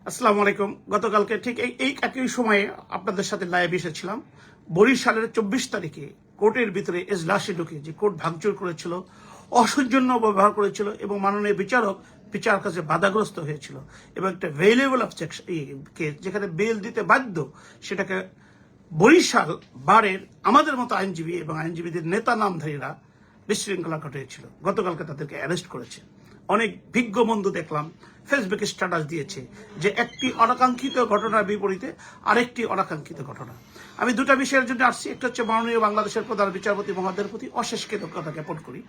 আসসালামু আলাইকুম। গতকালকে ঠিক এই একই সময়ে আপনাদের সাথে লাইভ এসেছিলাম। বরিশালের 24 তারিখে কোর্টের ভিতরে এজলাসে ঢুকে যে কোর্ট ভাঙচুর করেছিল, অসৌজন্য ব্যবহার করেছিল এবং মাননীয় বিচারক বিচার কাজে বাধাগ্রস্ত হয়েছিল এবং একটা ভেইলেবল অবজেকশন কেস যেখানে বেল দিতে বাধ্য, সেটাকে বরিশাল বারের আমাদের মতো আইনজীবী এবং আইনজীবীদের নেতা নামধারীরা বিশৃঙ্খলা ঘটিয়েছিল। গতকালকে তাদেরকে অ্যারেস্ট করেছে। অনেক বিজ্ঞ বন্ধু দেখলাম ফেসবুকে স্ট্যাটাস দিয়েছে যে একটি অনাকাঙ্ক্ষিত ঘটনার বিপরীতে আরেকটি অনাকাঙ্ক্ষিত ঘটনা। আমি দুটা বিষয়ের জন্য আসছি। একটা হচ্ছে মাননীয় বাংলাদেশের প্রধান বিচারপতি মহোদয়ের প্রতি অশেষ কৃতজ্ঞতা জ্ঞাপন করি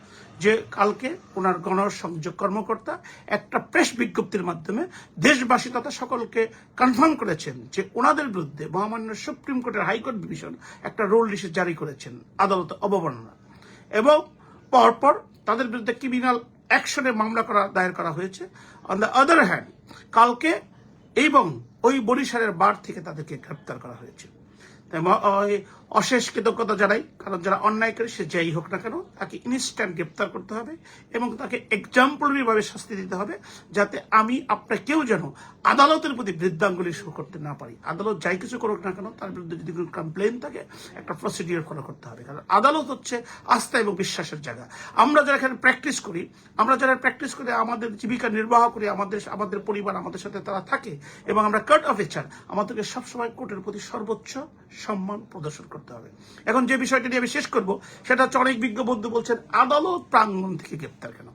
যে কালকে ওনার গণসংযোগ কর্মকর্তা একটা প্রেস বিজ্ঞপ্তির মাধ্যমে দেশবাসী তথা সকলকে কনফার্ম করেছেন যে ওনাদের বিরুদ্ধে মহামান্য সুপ্রিম কোর্টের হাইকোর্ট ডিভিশন একটা রুল জারি করেছেন আদালত অবমাননা, এবং পরপর তাদের বিরুদ্ধে ক্রিমিনাল অ্যাকশনে মামলা দায়ের করা হয়েছে। অন দ্য আদার হ্যান্ড কালকে এবং ওই বরিশালের বার থেকে তাদেরকে গ্রেপ্তার করা হয়েছে। অশেষ কৃতজ্ঞতা জানাই, কারণ যারা অন্যায়কারী সে যাই হোক না কেন তাকে ইনস্ট্যান্ট গ্রেপ্তার করতে হবে এবং তাকে এক্সাম্পলারি ভাবে শাস্তি দিতে হবে, যাতে আমি আপনার কেউ যেন আদালতের প্রতি বৃদ্ধাঙ্গুলি শুরু করতে না পারি। আদালত যাই কিছু করুক না কেন তার বিরুদ্ধে যদি কোনো কমপ্লেন থাকে একটা প্রসিডিওর ফলো করতে হবে, কারণ আদালত হচ্ছে আস্থা এবং বিশ্বাসের জায়গা। আমরা যারা এখানে প্র্যাকটিস করি, আমাদের জীবিকা নির্বাহ করি, আমাদের পরিবার আমাদের সাথে তারা থাকে এবং আমরা কোর্ট অফিসার, আমাদেরকে সবসময় কোর্টের প্রতি সর্বোচ্চ সম্মান প্রদর্শন করতে হবে। এখন যে বিষয়টা নিয়ে আমি শেষ করব সেটা হচ্ছে, অনেক বিজ্ঞ বন্ধু বলছেন আদালত প্রাঙ্গণ থেকে গ্রেপ্তার কেন।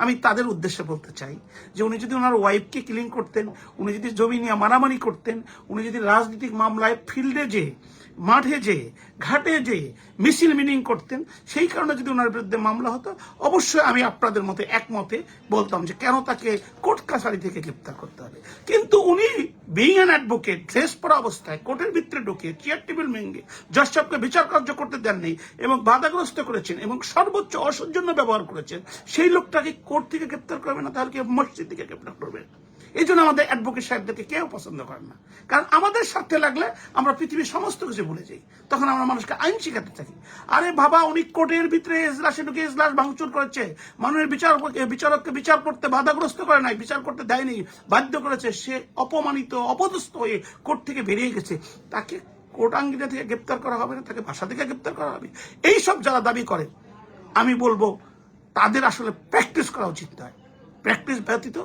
আমি তাদের উদ্দেশ্যে বলতে চাই যে উনি যদি ওনার ওয়াইফকে কিলিং করতেন, উনি যদি জমি নিয়ে মারামারি করতেন, উনি যদি রাজনৈতিক মামলায় ফিল্ডে যে মাঠে যে ঘাটে যে মিছিল মিটিং করতেন, সেই কারণে যদি ওনার বিরুদ্ধে মামলা হতো, অবশ্যই আমি আপনাদের মতে একমতে বলতাম যে কেন তাকে কোর্ট কাছারি থেকে গ্রেপ্তার করতে হবে। কিন্তু উনি বিইং অ্যান অ্যাডভোকেট, ড্রেস পরা অবস্থায় কোর্টের ভিতরে ঢুকে চেয়ার টেবিল ভেঙে জজ সাহেবকে বিচার কার্য করতে দেননি এবং বাধাগ্রস্ত করেছেন এবং সর্বোচ্চ অসৌজন্য ব্যবহার করেছেন, সেই লোকটাকে কোর্ট থেকে গ্রেপ্তার করবে না, তাহলে কি মসজিদ থেকে গ্রেপ্তার করবে? এই জন্য আমাদের অ্যাডভোকেট সাহেবদেরকে কেউ পছন্দ করেন না, কারণ আমাদের স্বার্থে লাগলে আমরা পৃথিবীর সমস্ত কিছু ভুলে যাই, তখন আমরা মানুষকে আইন শিখাতে থাকি। আরে বাবা, উনি কোর্টের ভিতরে এজলাসে ঢুকে এজলাস ভাঙচুর করেছে, মাননীয় বিচারককে বিচার করতে বাধাগ্রস্ত করে নাই, বিচার করতে দেয়নি, বাধ্য করেছে, সে অপমানিত অপদস্থ হয়ে কোর্ট থেকে বেরিয়ে গেছে, তাকে কোর্টাঙ্গিনা থেকে গ্রেপ্তার করা হবে না, তাকে বাসা থেকে গ্রেপ্তার করা হবে? এইসব যারা দাবি করে আমি বলবো তাদের আসলে প্র্যাকটিস করা উচিত নয়, প্র্যাকটিস ব্যতীত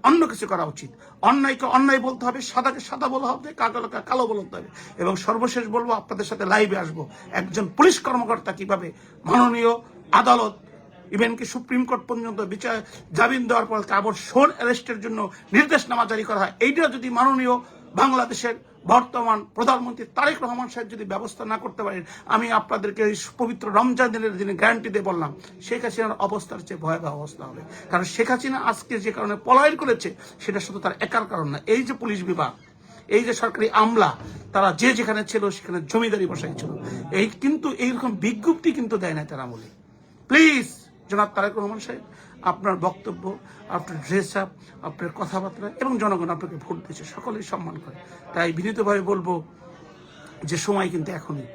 অন্য কিছু করা উচিত। অন্যায়কে অন্যায় বলতে হবে, সাদাকে সাদা বলা হবে, কালোকে কালো বলতে হবে। এবং সর্বশেষ বলবো, আপনাদের সাথে লাইভে আসবো একজন পুলিশ কর্মকর্তা কিভাবে মাননীয় আদালত ইভেন কি সুপ্রিম কোর্ট পর্যন্ত বিচার জামিন দেওয়ার পর আবার শোন অ্যারেস্টের জন্য নির্দেশনামা জারি করা হয়, এইটা যদি মাননীয় বাংলাদেশের বর্তমান প্রধানমন্ত্রী তারেক রহমান সাহেব যদি ব্যবস্থা না করতে পারেন, আমি আপনাদেরকে পবিত্র রমজানের দিনে গ্যারান্টি দিয়ে বললাম শেখ হাসিনার অবস্থার চেয়ে ভয়াবহ অবস্থা হবে। কারণ শেখ হাসিনা আজকে যে কারণে পলায়ন করেছে সেটা শুধু তার একার কারণ না, এই যে পুলিশ বিভাগ, এই যে সরকারি আমলা, তারা যে যেখানে ছিল সেখানে জমিদারি বসাই ছিল, এই কিন্তু এইরকম বিজ্ঞপ্তি কিন্তু দেয় না তারা আমলে। প্লিজ জনাব তারেক রহমান সাহেব, আপনার বক্তব্য, আপনার ড্রেস আপ, আপনার কথাবার্তা এবং জনগণ আপনাকে ভোট দিয়েছে, সকলেই সম্মান করে। তাই বিনীতভাবে বলবো যে সময় কিন্তু এখনই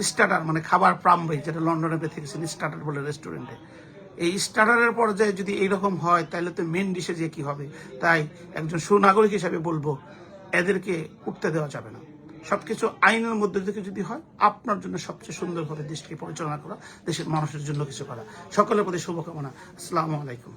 স্টার্টার মানে খাবার প্রাম্বাই, যেটা লন্ডনে পেয়ে থেকেছেন স্টার্টার বলে রেস্টুরেন্টে, এই স্টার্টারের পর্যায়ে যদি এইরকম হয় তাহলে তো মেন ডিশে যে কি হবে। তাই একজন সুনাগরিক হিসাবে বলবো এদেরকে উঠতে দেওয়া যাবে না। সবকিছু আইনের মধ্যে থেকে যদি হয়, আপনার জন্য সবচেয়ে সুন্দরভাবে দেশকে পরিচালনা করা, দেশের মানুষের জন্য কিছু করা। সকলের প্রতি শুভকামনা। আসসালামু আলাইকুম।